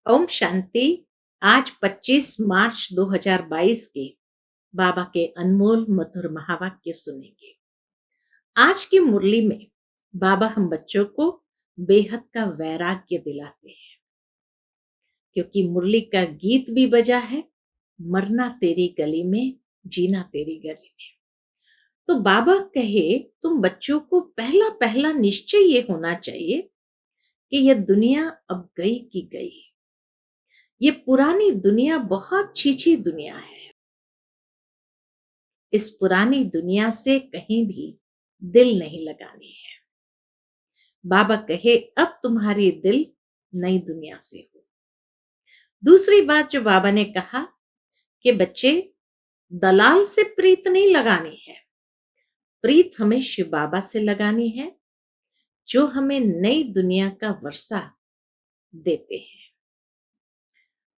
ओम शांति। आज 25 मार्च 2022 के बाबा के अनमोल मधुर महावाक्य सुनेंगे। आज की मुरली में बाबा हम बच्चों को बेहद का वैराग्य दिलाते हैं, क्योंकि मुरली का गीत भी बजा है, मरना तेरी गली में, जीना तेरी गली में। तो बाबा कहे तुम बच्चों को पहला पहला निश्चय ये होना चाहिए कि यह दुनिया अब गई की गई। ये पुरानी दुनिया बहुत छीछी दुनिया है। इस पुरानी दुनिया से कहीं भी दिल नहीं लगानी है। बाबा कहे अब तुम्हारी दिल नई दुनिया से हो। दूसरी बात जो बाबा ने कहा कि बच्चे दलाल से प्रीत नहीं लगानी है, प्रीत हमें शिव बाबा से लगानी है, जो हमें नई दुनिया का वर्षा देते हैं।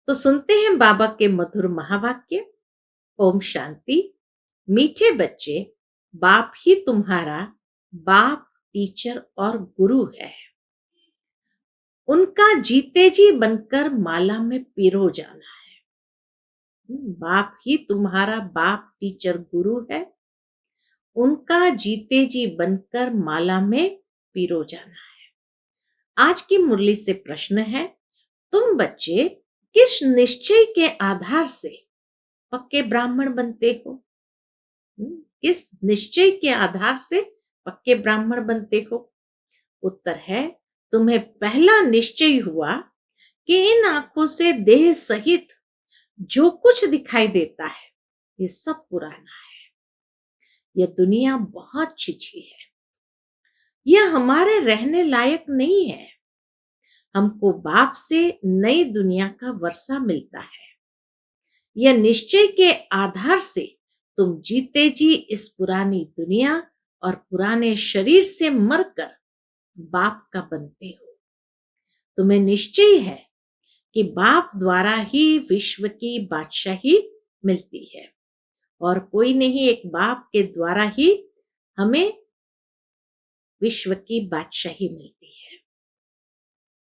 तो सुनते हैं बाबा के मधुर महावाक्य। ओम शांति। मीठे बच्चे, बाप ही तुम्हारा बाप, टीचर और गुरु है। उनका जीते जी बनकर माला में पिरो जाना है। बाप ही तुम्हारा बाप, टीचर, गुरु है। उनका जीते जी बनकर माला में पिरो जाना है। आज की मुरली से प्रश्न है, तुम बच्चे किस निश्चय के आधार से पक्के ब्राह्मण बनते हो? किस निश्चय के आधार से पक्के ब्राह्मण बनते हो? उत्तर है, तुम्हें पहला निश्चय हुआ कि इन आंखों से देह सहित जो कुछ दिखाई देता है ये सब पुराना है। यह दुनिया बहुत छिछी है, यह हमारे रहने लायक नहीं है। हमको बाप से नई दुनिया का वर्षा मिलता है। यह निश्चय के आधार से तुम जीते जी इस पुरानी दुनिया और पुराने शरीर से मरकर बाप का बनते हो। तुम्हें निश्चय है कि बाप द्वारा ही विश्व की बादशाही मिलती है और कोई नहीं, एक बाप के द्वारा ही हमें विश्व की बादशाही मिलती है।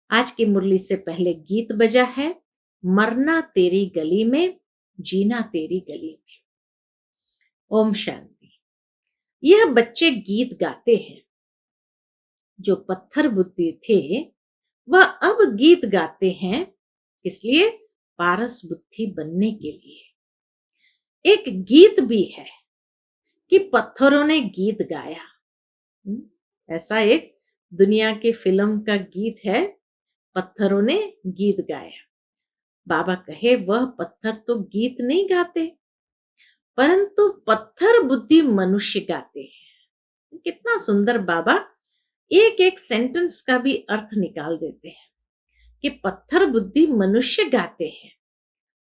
आज की मुरली से पहले गीत बजा है, मरना तेरी गली में, जीना तेरी गली में। ओम शांति। यह बच्चे गीत गाते हैं। जो पत्थर बुद्धि थे वह अब गीत गाते हैं, इसलिए पारस बुद्धि बनने के लिए। एक गीत भी है कि पत्थरों ने गीत गाया। ऐसा एक दुनिया की फिल्म का गीत है, पत्थरों ने गीत गाया। बाबा कहे वह पत्थर तो गीत नहीं गाते, परंतु पत्थर बुद्धि मनुष्य गाते हैं। कितना सुंदर बाबा एक एक सेंटेंस का भी अर्थ निकाल देते हैं कि पत्थर बुद्धि मनुष्य गाते हैं।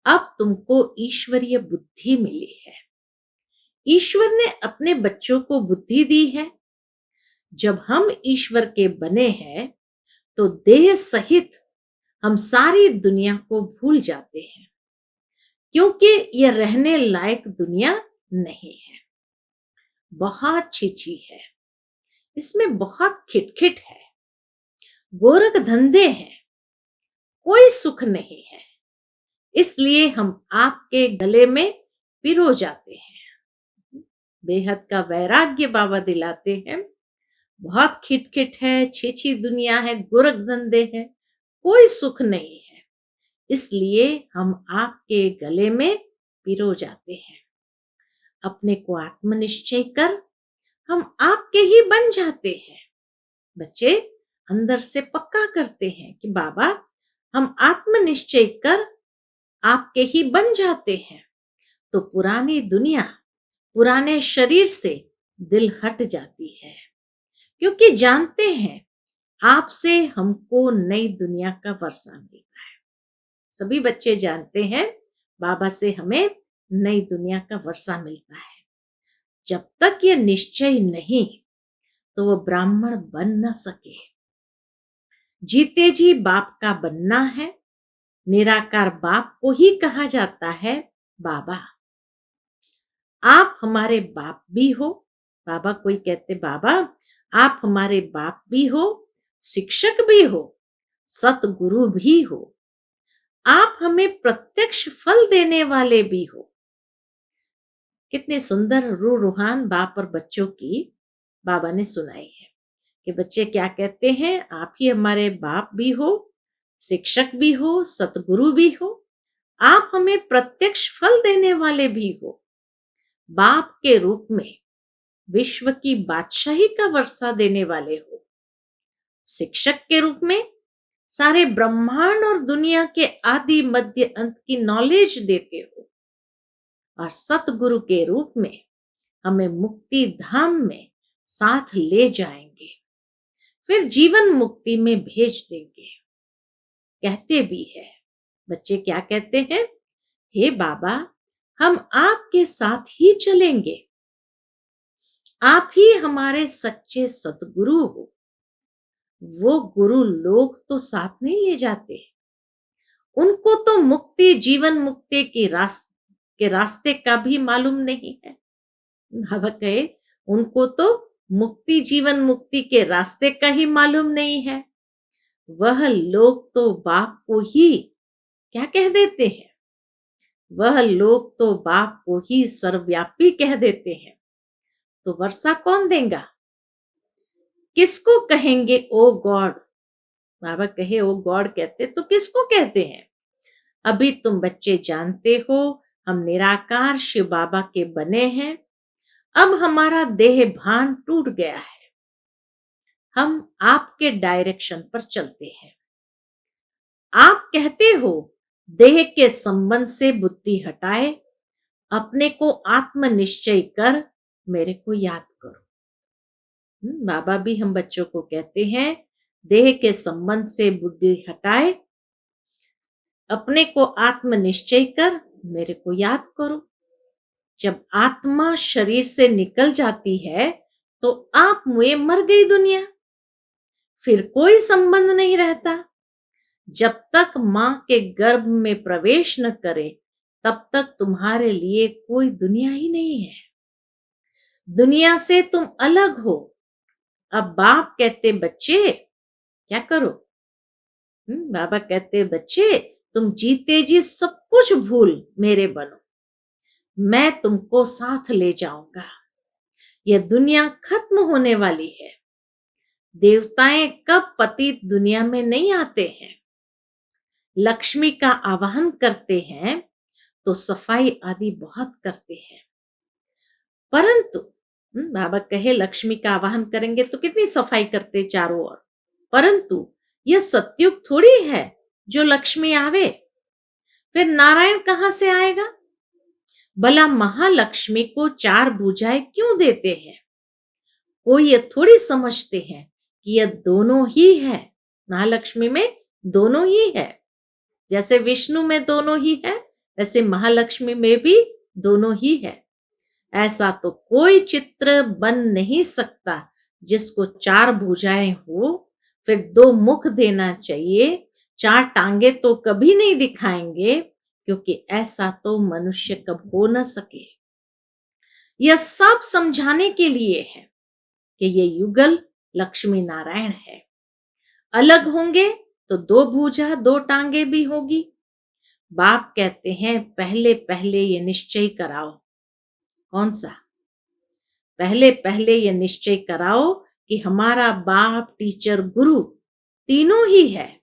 अब तुमको ईश्वरीय बुद्धि मिली है। ईश्वर ने अपने बच्चों को बुद्धि दी है। जब हम ईश्वर के बने हैं तो देह सहित हम सारी दुनिया को भूल जाते हैं, क्योंकि यह रहने लायक दुनिया नहीं है। बहुत छीछी है, इसमें बहुत खिटखिट है, गोरख धंधे हैं, कोई सुख नहीं है। इसलिए हम आपके गले में पिरो जाते हैं। बेहद का वैराग्य बाबा दिलाते हैं। बहुत खिटखिट है, छीछी दुनिया है, गोरख धंधे है, कोई सुख नहीं है। इसलिए हम आपके गले में पिरो जाते हैं। अपने को आत्मनिश्चय कर हम आपके ही बन जाते हैं। बच्चे अंदर से पक्का करते हैं कि बाबा हम आत्मनिश्चय कर आपके ही बन जाते हैं, तो पुरानी दुनिया, पुराने शरीर से दिल हट जाती है, क्योंकि जानते हैं आपसे हमको नई दुनिया का वर्षा मिलता है। सभी बच्चे जानते हैं बाबा से हमें नई दुनिया का वर्षा मिलता है। जब तक ये निश्चय नहीं तो वो ब्राह्मण बन न सके। जीते जी बाप का बनना है। निराकार बाप को ही कहा जाता है बाबा। आप हमारे बाप भी हो। बाबा कोई कहते बाबा आप हमारे बाप भी हो, शिक्षक भी हो, सतगुरु भी हो। आप हमें प्रत्यक्ष फल देने वाले भी हो। कितनी सुंदर रूह-रूहान बाप और बच्चों की बाबा ने सुनाई है कि बच्चे क्या कहते हैं, आप ही हमारे बाप भी हो, शिक्षक भी हो, सतगुरु भी हो, आप हमें प्रत्यक्ष फल देने वाले भी हो। बाप के रूप में विश्व की बादशाही का वर्षा देने वाले हो। शिक्षक के रूप में सारे ब्रह्मांड और दुनिया के आदि मध्य अंत की नॉलेज देते हो। और सतगुरु के रूप में हमें मुक्ति धाम में साथ ले जाएंगे, फिर जीवन मुक्ति में भेज देंगे। कहते भी है, बच्चे क्या कहते हैं, हे बाबा, हम आपके साथ ही चलेंगे, आप ही हमारे सच्चे सतगुरु हो। वो गुरु लोग तो साथ नहीं ले जाते, उनको तो मुक्ति जीवन मुक्ति के रास्ते का भी मालूम नहीं है। बाबा कहे, उनको तो मुक्ति जीवन मुक्ति के रास्ते का ही मालूम नहीं है। वह लोग तो बाप को ही क्या कह देते हैं, वह लोग तो बाप को ही सर्वव्यापी कह देते हैं। तो वर्षा कौन देगा, किसको कहेंगे ओ गॉड। बाबा कहे ओ गॉड कहते तो किसको कहते हैं। अभी तुम बच्चे जानते हो, हम निराकार शिव बाबा के बने हैं। अब हमारा देह भान टूट गया है, हम आपके डायरेक्शन पर चलते हैं। आप कहते हो देह के संबंध से बुद्धि हटाए, अपने को आत्मनिश्चय कर मेरे को याद करो। बाबा भी हम बच्चों को कहते हैं, देह के संबंध से बुद्धि हटाए, अपने को आत्मनिश्चय कर मेरे को याद करो। जब आत्मा शरीर से निकल जाती है तो आप मुए मर गई दुनिया, फिर कोई संबंध नहीं रहता। जब तक मां के गर्भ में प्रवेश न करे तब तक तुम्हारे लिए कोई दुनिया ही नहीं है। दुनिया से तुम अलग हो। अब बाप कहते बच्चे क्या करो, बाबा कहते बच्चे तुम जीते जी सब कुछ भूल मेरे बनो, मैं तुमको साथ ले जाऊंगा। यह दुनिया खत्म होने वाली है। देवताएं कब पतित दुनिया में नहीं आते हैं, लक्ष्मी का आवाहन करते हैं तो सफाई आदि बहुत करते हैं। परंतु बाबा कहे लक्ष्मी का आवाहन करेंगे तो कितनी सफाई करते चारों ओर। परंतु यह सतयुग थोड़ी है जो लक्ष्मी आवे, फिर नारायण कहां से आएगा। भला महालक्ष्मी को चार भुजाएं क्यों देते हैं, कोई ये थोड़ी समझते हैं कि यह दोनों ही है। महालक्ष्मी में दोनों ही है, जैसे विष्णु में दोनों ही है वैसे महालक्ष्मी में भी दोनों ही है। ऐसा तो कोई चित्र बन नहीं सकता जिसको चार भुजाएं हो, फिर दो मुख देना चाहिए, चार टांगे तो कभी नहीं दिखाएंगे, क्योंकि ऐसा तो मनुष्य कब हो न सके। यह सब समझाने के लिए है कि ये युगल लक्ष्मी नारायण है। अलग होंगे तो दो भुजा दो टांगे भी होगी। बाप कहते हैं पहले पहले ये निश्चय कराओ। कौन सा, पहले पहले ये निश्चय कराओ कि हमारा बाप टीचर गुरु तीनों ही है,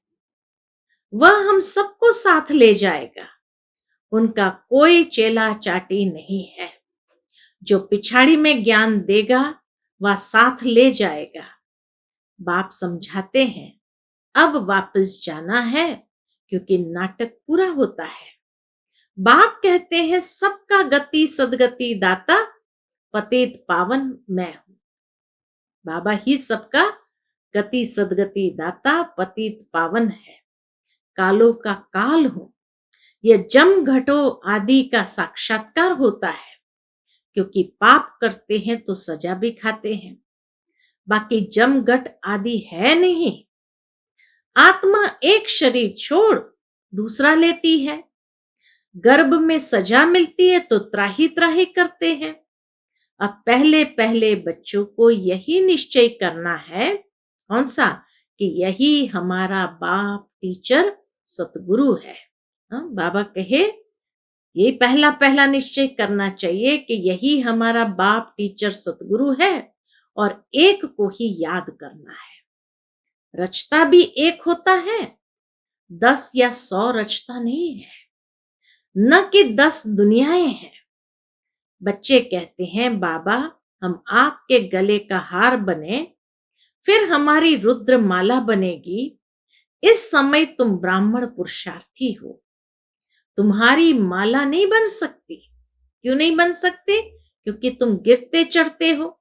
वह हम सबको साथ ले जाएगा। उनका कोई चेला चाटी नहीं है। जो पिछाड़ी में ज्ञान देगा वह साथ ले जाएगा। बाप समझाते हैं अब वापस जाना है, क्योंकि नाटक पूरा होता है। बाप कहते हैं सबका गति सदगति दाता, पतित पावन मैं हूं। बाबा ही सबका गति सदगति दाता पतित पावन है, कालों का काल हूं। यह जम घटो आदि का साक्षात्कार होता है, क्योंकि पाप करते हैं तो सजा भी खाते हैं। बाकी जम घट आदि है नहीं। आत्मा एक शरीर छोड़ दूसरा लेती है, गर्भ में सजा मिलती है तो त्राही त्राही करते हैं। अब पहले पहले बच्चों को यही निश्चय करना है, कौन सा, कि यही हमारा बाप टीचर सतगुरु है। बाबा कहे ये पहला पहला निश्चय करना चाहिए कि यही हमारा बाप टीचर सतगुरु है और एक को ही याद करना है। रचता भी एक होता है, 10 या 100 रचता नहीं है, न कि 10 दुनियाएं हैं। बच्चे कहते हैं बाबा हम आपके गले का हार बने, फिर हमारी रुद्र माला बनेगी। इस समय तुम ब्राह्मण पुरुषार्थी हो, तुम्हारी माला नहीं बन सकती। क्यों नहीं बन सकते? क्योंकि तुम गिरते चढ़ते हो।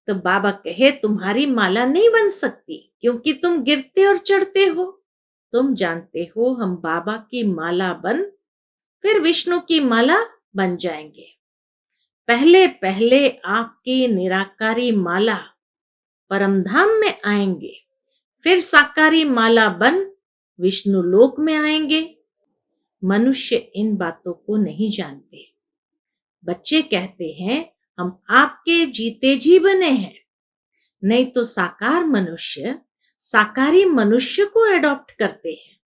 तो बाबा कहे तुम्हारी माला नहीं बन सकती क्योंकि तुम गिरते और चढ़ते हो। तुम जानते हो हम बाबा की माला बन फिर विष्णु की माला बन जाएंगे। पहले पहले आपकी निराकारी माला परमधाम में आएंगे, फिर साकारी माला बन विष्णु लोक में आएंगे। मनुष्य इन बातों को नहीं जानते। बच्चे कहते हैं हम आपके जीते जी बने हैं, नहीं तो साकारी मनुष्य को एडॉप्ट करते हैं।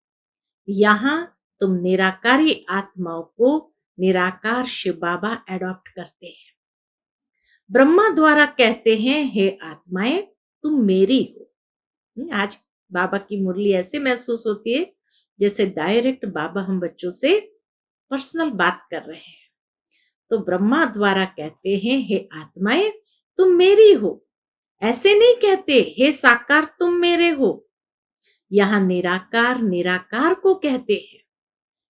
यहां तुम निराकारी आत्माओं को निराकार शिव बाबा एडॉप्ट करते हैं। ब्रह्मा द्वारा कहते हैं हे आत्माएं तुम मेरी हो। आज बाबा की मुरली ऐसे महसूस होती है जैसे डायरेक्ट बाबा हम बच्चों से पर्सनल बात कर रहे हैं। तो ब्रह्मा द्वारा कहते हैं हे आत्माएं तुम मेरी हो, ऐसे नहीं कहते हे साकार तुम मेरे हो। यहां निराकार निराकार को कहते हैं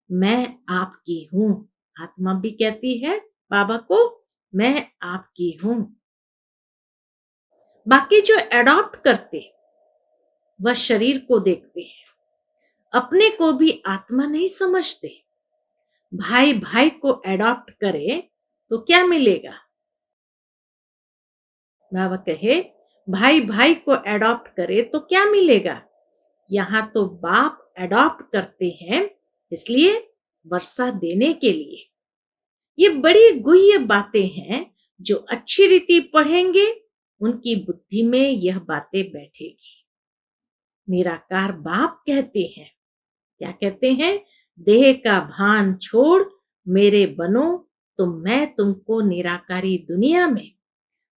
मैं आपकी हूं। आत्मा भी कहती है बाबा को मैं आपकी हूं। बाकी जो एडॉप्ट करते वह शरीर को देखते हैं, अपने को भी आत्मा नहीं समझते। भाई भाई को एडॉप्ट करे तो क्या मिलेगा? बाबा कहे भाई भाई को एडॉप्ट करे तो क्या मिलेगा? यहां तो बाप एडॉप्ट करते हैं इसलिए वर्षा देने के लिए। ये बड़ी गुह्य बातें हैं, जो अच्छी रीति पढ़ेंगे उनकी बुद्धि में यह बातें बैठेगी। निराकार बाप कहते हैं, क्या कहते हैं? देह का भान छोड़ मेरे बनो तो मैं तुमको निराकारी दुनिया में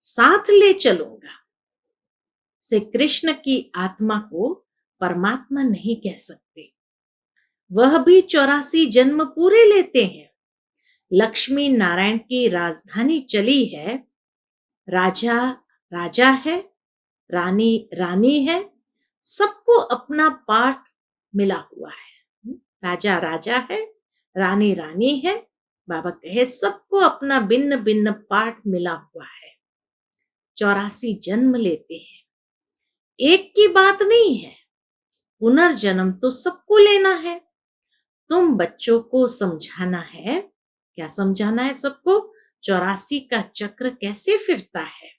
साथ ले चलूंगा। से कृष्ण की आत्मा को परमात्मा नहीं कह सकते। वह भी 84 जन्म पूरे लेते हैं। लक्ष्मी नारायण की राजधानी चली है। राजा राजा है, रानी रानी है, सबको अपना पाठ मिला हुआ है। राजा राजा है, रानी रानी है। बाबा कहे सबको अपना भिन्न भिन्न पाठ मिला हुआ है। 84 जन्म लेते हैं, एक की बात नहीं है। पुनर्जन्म तो सबको लेना है। तुम बच्चों को समझाना है। क्या समझाना है सबको? 84 का चक्र कैसे फिरता है।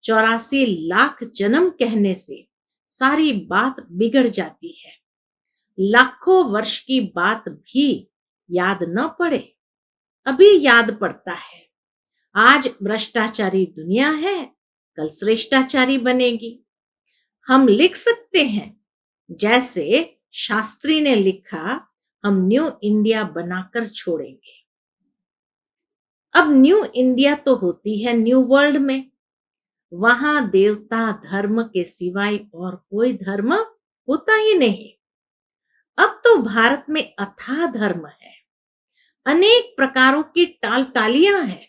84 लाख जन्म कहने से सारी बात बिगड़ जाती है। लाखों वर्ष की बात भी याद न पड़े, अभी याद पड़ता है। आज भ्रष्टाचारी दुनिया है, कल श्रेष्ठाचारी बनेगी। हम लिख सकते हैं जैसे शास्त्री ने लिखा, हम न्यू इंडिया बनाकर छोड़ेंगे। अब न्यू इंडिया तो होती है न्यू वर्ल्ड में, वहां देवता धर्म के सिवाय और कोई धर्म होता ही नहीं। अब तो भारत में अथाह धर्म है, अनेक प्रकारों की टाल टालियां हैं।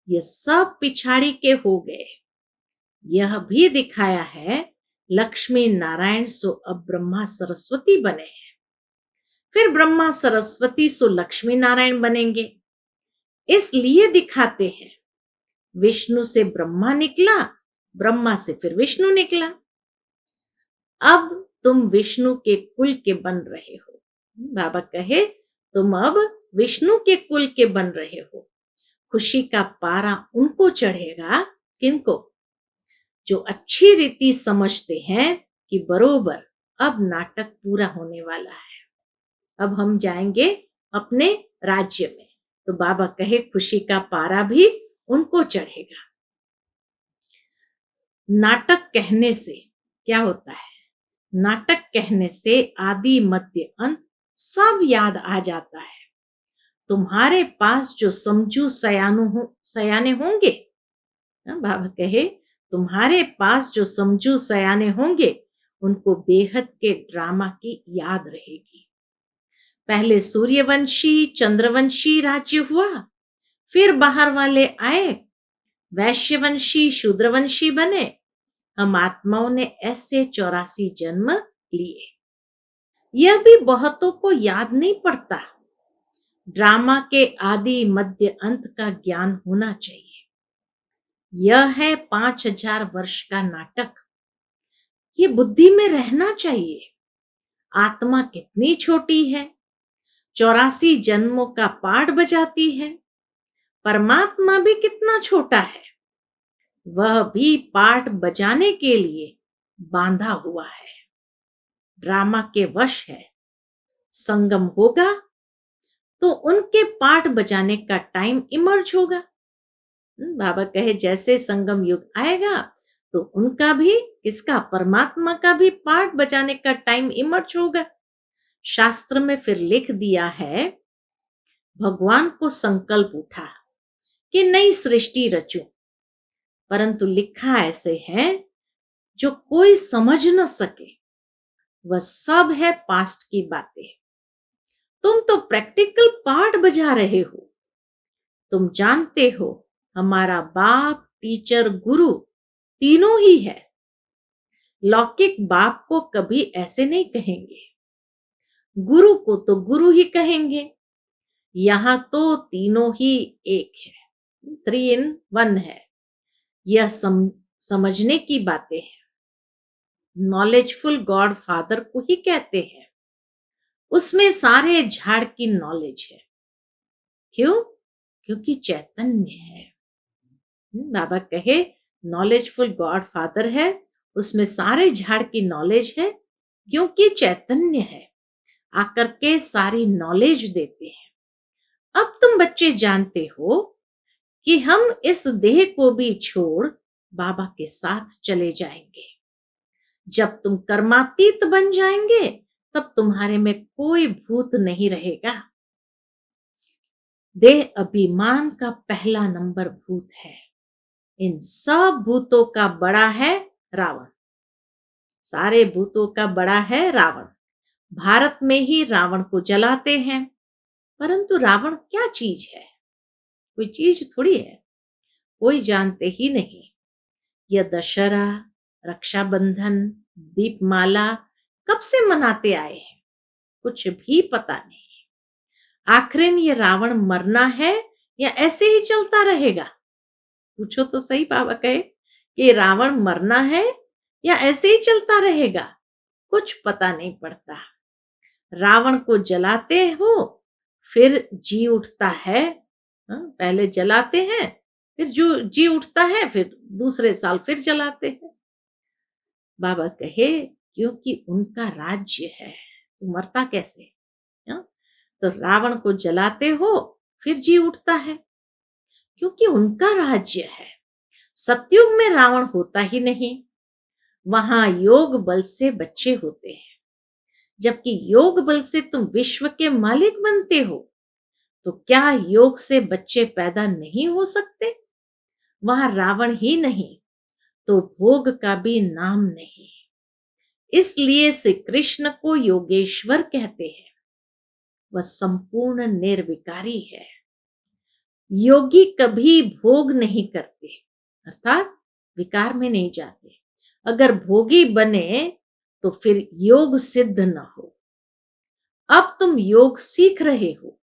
ये सब पिछाड़ी के हो गए। यह भी दिखाया है लक्ष्मी नारायण सो अब ब्रह्मा सरस्वती बने हैं, फिर ब्रह्मा सरस्वती सो लक्ष्मी नारायण बनेंगे। इसलिए दिखाते हैं विष्णु से ब्रह्मा निकला, ब्रह्मा से फिर विष्णु निकला। अब तुम विष्णु के कुल के बन रहे हो। बाबा कहे तुम अब विष्णु के कुल के बन रहे हो। खुशी का पारा उनको चढ़ेगा, किनको? जो अच्छी रीति समझते हैं कि बरोबर अब नाटक पूरा होने वाला है, अब हम जाएंगे अपने राज्य में। तो बाबा कहे खुशी का पारा भी उनको चढ़ेगा। नाटक कहने से क्या होता है? नाटक कहने से आदि मध्य अंत सब याद आ जाता है। तुम्हारे पास जो समझू सयाने होंगे, बाबा कहे, तुम्हारे पास जो समझू सयाने होंगे, उनको बेहद के ड्रामा की याद रहेगी। पहले सूर्यवंशी चंद्रवंशी राज्य हुआ, फिर बाहर वाले आए, वैश्यवंशी शूद्रवंशी बने। हम आत्माओं ने ऐसे 84 जन्म लिए। यह भी बहुतों को याद नहीं पड़ता। ड्रामा के आदि मध्य अंत का ज्ञान होना चाहिए। यह है 5000 वर्ष का नाटक। ये बुद्धि में रहना चाहिए। आत्मा कितनी छोटी है, 84 जन्मों का पाठ बजाती है। परमात्मा भी कितना छोटा है, वह भी पाठ बजाने के लिए बांधा हुआ है, ड्रामा के वश है। संगम होगा तो उनके पाठ बजाने का टाइम इमर्ज होगा। बाबा कहे जैसे संगम युग आएगा तो उनका भी, किसका, परमात्मा का भी पाठ बजाने का टाइम इमर्ज होगा। शास्त्र में फिर लिख दिया है, भगवान को संकल्प उठा कि नई सृष्टि रचूं, परंतु लिखा ऐसे है जो कोई समझ न सके, वह सब है पास्ट की बातें। तुम तो प्रैक्टिकल पार्ट बजा रहे हो। तुम जानते हो हमारा बाप टीचर गुरु तीनों ही है। लौकिक बाप को कभी ऐसे नहीं कहेंगे, गुरु को तो गुरु ही कहेंगे। यहां तो तीनों ही एक है, 3 in 1 है। यह समझने की बातें हैं। नॉलेजफुल गॉड फादर को ही कहते हैं। उसमें सारे झाड़ की नॉलेज है। क्यों? क्योंकि चैतन्य है। बाबा कहे नॉलेजफुल गॉड फादर है, उसमें सारे झाड़ की नॉलेज है, क्योंकि चैतन्य है, आकर के सारी नॉलेज देते हैं। अब तुम बच्चे जानते हो कि हम इस देह को भी छोड़ बाबा के साथ चले जाएंगे। जब तुम कर्मातीत बन जाएंगे तब तुम्हारे में कोई भूत नहीं रहेगा। देह अभिमान का पहला नंबर भूत है। इन सब भूतों का बड़ा है रावण। सारे भूतों का बड़ा है रावण। भारत में ही रावण को जलाते हैं, परंतु रावण क्या चीज है? कोई चीज थोड़ी है, कोई जानते ही नहीं। यह दशहरा, रक्षाबंधन, दीपमाला कब से मनाते आए हैं, कुछ भी पता नहीं। आखिर ये रावण मरना है या ऐसे ही चलता रहेगा? पूछो तो सही। बाबा कहे कि रावण मरना है या ऐसे ही चलता रहेगा? कुछ पता नहीं पड़ता। रावण को जलाते हो, फिर जी उठता है। पहले जलाते हैं, फिर जो जी उठता है, फिर दूसरे साल फिर जलाते हैं। बाबा कहे क्योंकि उनका राज्य है, तो मरता कैसे? तो रावण को जलाते हो, फिर जी उठता है, क्योंकि उनका राज्य है। सतयुग में रावण होता ही नहीं, वहां योग बल से बच्चे होते हैं। जबकि योग बल से तुम विश्व के मालिक बनते हो, तो क्या योग से बच्चे पैदा नहीं हो सकते? वहां रावण ही नहीं तो भोग का भी नाम नहीं। इसलिए श्री कृष्ण को योगेश्वर कहते हैं। वह संपूर्ण निर्विकारी है। योगी कभी भोग नहीं करते, अर्थात विकार में नहीं जाते। अगर भोगी बने तो फिर योग सिद्ध न हो। अब तुम योग सीख रहे हो।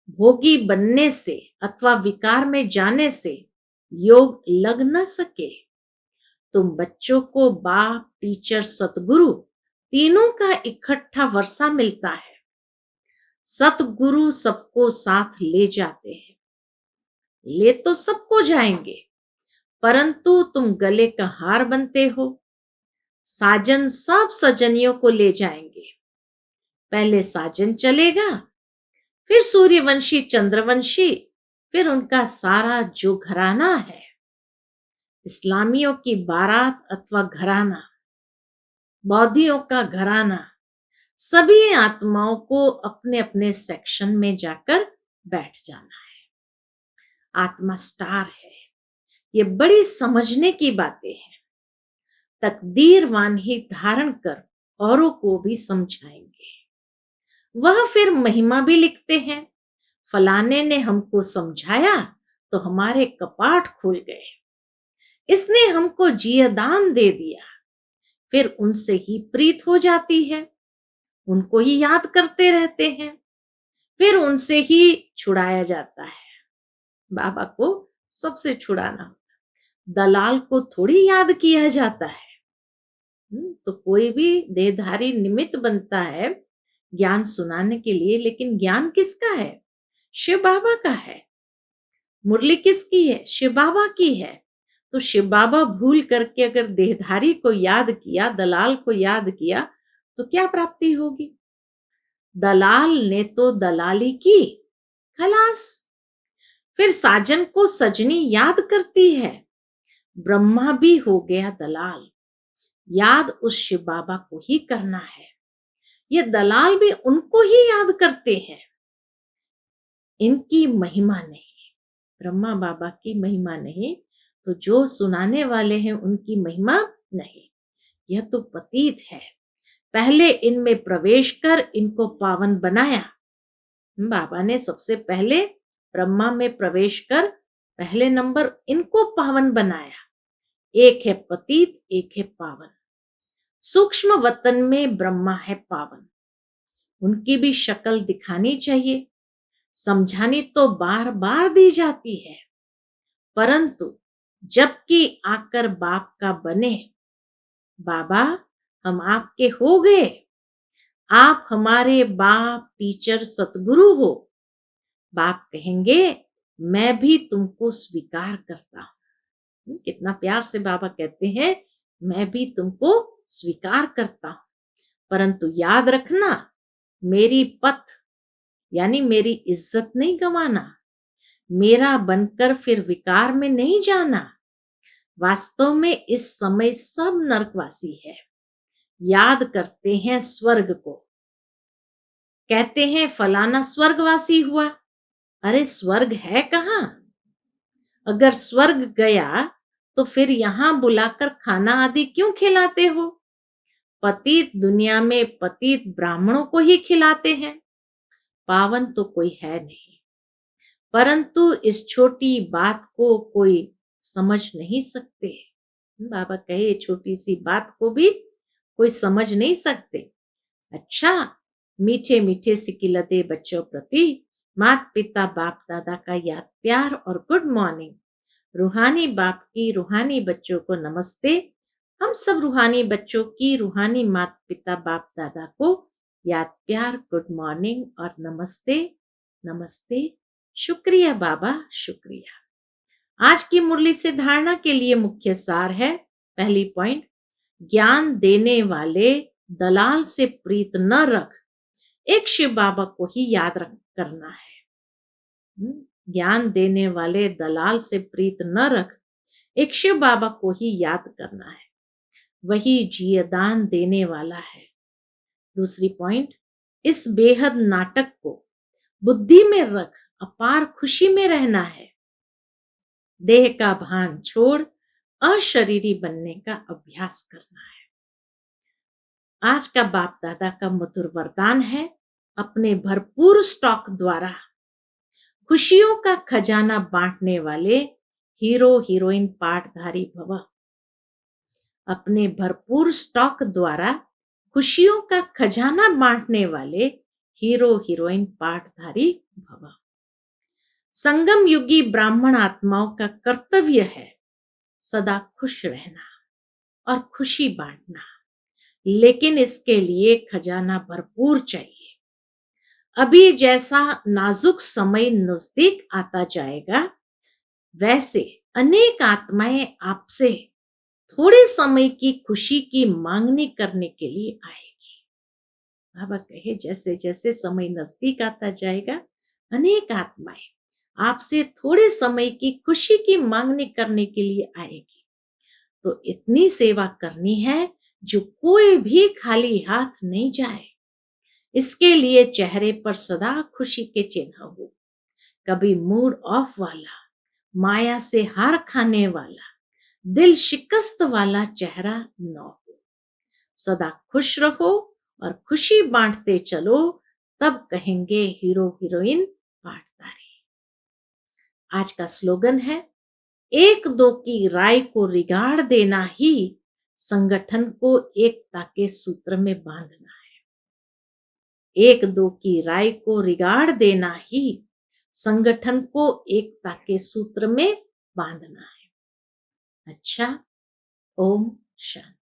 भोगी बनने से अथवा विकार में जाने से योग लग न सके। तुम बच्चों को बाप टीचर सतगुरु तीनों का इकट्ठा वर्षा मिलता है। सतगुरु सबको साथ ले जाते हैं। ले तो सबको जाएंगे, परंतु तुम गले का हार बनते हो। साजन सब सजनियों को ले जाएंगे। पहले साजन चलेगा, फिर सूर्यवंशी चंद्रवंशी, फिर उनका सारा जो घराना है। इस्लामियों की बारात अथवा घराना, बौद्धियों का घराना, सभी आत्माओं को अपने अपने सेक्शन में जाकर बैठ जाना है। आत्मा स्टार है। ये बड़ी समझने की बातें हैं। तकदीरवान ही धारण कर औरों को भी समझाएंगे। वह फिर महिमा भी लिखते हैं। फलाने ने हमको समझाया तो हमारे कपाट खुल गए। इसने हमको जियदान दे दिया। फिर उनसे ही प्रीत हो जाती है। उनको ही याद करते रहते हैं। फिर उनसे ही छुड़ाया जाता है। बाबा को सबसे छुड़ाना, दलाल को थोड़ी याद किया जाता है। तो कोई भी देहधारी निमित्त बनता है ज्ञान सुनाने के लिए, लेकिन ज्ञान किसका है? शिव बाबा का है। मुरली किसकी है? शिव बाबा की है। तो शिव बाबा भूल करके अगर देहधारी को याद किया, दलाल को याद किया, तो क्या प्राप्ति होगी? दलाल ने तो दलाली की, खलास। फिर साजन को सजनी याद करती है। ब्रह्मा भी हो गया दलाल। याद उस शिव बाबा को ही करना है। ये दलाल भी उनको ही याद करते हैं। इनकी महिमा नहीं, ब्रह्मा बाबा की महिमा नहीं, तो जो सुनाने वाले हैं उनकी महिमा नहीं। यह तो पतित है। पहले इनमें प्रवेश कर इनको पावन बनाया। बाबा ने सबसे पहले ब्रह्मा में प्रवेश कर पहले नंबर इनको पावन बनाया। एक है पतित, एक है पावन। सूक्ष्म वतन में ब्रह्मा है पावन। उनकी भी शक्ल दिखानी चाहिए। समझानी तो बार बार दी जाती है, परंतु जबकि आकर बाप का बने, बाबा हम आपके हो गए, आप हमारे बाप टीचर सतगुरु हो। बाप कहेंगे मैं भी तुमको स्वीकार करता हूं। कितना प्यार से बाबा कहते हैं, मैं भी तुमको स्वीकार करता हूं, परंतु याद रखना मेरी पथ यानी मेरी इज्जत नहीं गंवाना। मेरा बनकर फिर विकार में नहीं जाना। वास्तव में इस समय सब नरकवासी है। याद करते हैं स्वर्ग को, कहते हैं फलाना स्वर्गवासी हुआ। अरे स्वर्ग है कहां? अगर स्वर्ग गया तो फिर यहां बुलाकर खाना आदि क्यों खिलाते हो? पतित दुनिया में पतित ब्राह्मणों को ही खिलाते हैं। पावन तो कोई है नहीं। परंतु इस छोटी बात को कोई समझ नहीं सकते। बाबा कहे छोटी सी बात को भी कोई समझ नहीं सकते। अच्छा, मीठे मीठे सिकिलते बच्चों प्रति माता पिता बाप दादा का याद प्यार और गुड मॉर्निंग। रूहानी बाप की रूहानी बच्चों को नमस्ते। हम सब रूहानी बच्चों की रूहानी माता पिता बाप दादा को याद प्यार गुड मॉर्निंग और नमस्ते नमस्ते। शुक्रिया बाबा, शुक्रिया। आज की मुरली से धारणा के लिए मुख्य सार है। पहली पॉइंट, ज्ञान देने वाले दलाल से प्रीत न रख, एक शिव बाबा को ही याद करना है। ज्ञान देने वाले दलाल से प्रीत न रख, एक शिव बाबा को ही याद करना है। वही जियदान देने वाला है। दूसरी पॉइंट, इस बेहद नाटक को बुद्धि में रख, अपार खुशी में रहना है। देह का भान छोड़ अशरीरी बनने का अभ्यास करना है। आज का बाप दादा का मधुर वरदान है, अपने भरपूर स्टॉक द्वारा खुशियों का खजाना बांटने वाले हीरो हीरोइन पाठधारी भव। अपने भरपूर स्टॉक द्वारा खुशियों का खजाना बांटने वाले हीरो हीरोइन पाठधारी भव। संगम युगी ब्राह्मण आत्माओं का कर्तव्य है सदा खुश रहना और खुशी बांटना, लेकिन इसके लिए खजाना भरपूर चाहिए। अभी जैसा नाजुक समय नजदीक आता जाएगा, वैसे अनेक आत्माएं आपसे थोड़े समय की खुशी की मांगनी करने के लिए आएगी। बाबा कहे जैसे जैसे समय नजदीक आता जाएगा, अनेक आत्माएं आपसे थोड़े समय की खुशी की मांगनी करने के लिए आएगी। तो इतनी सेवा करनी है जो कोई भी खाली हाथ नहीं जाए। इसके लिए चेहरे पर सदा खुशी के चिन्ह हो। कभी मूड ऑफ वाला, माया से हार खाने वाला, दिल शिकस्त वाला चेहरा न हो। सदा खुश रहो और खुशी बांटते चलो, तब कहेंगे हीरो हीरोइन बांटता रहे। आज का स्लोगन है, एक दो की राय को रिगाड़ देना ही संगठन को एकता के सूत्र में बांधना है। एक दो की राय को रिगाड़ देना ही संगठन को एकता के सूत्र में बांधना है। अच्छा, ओम शांति।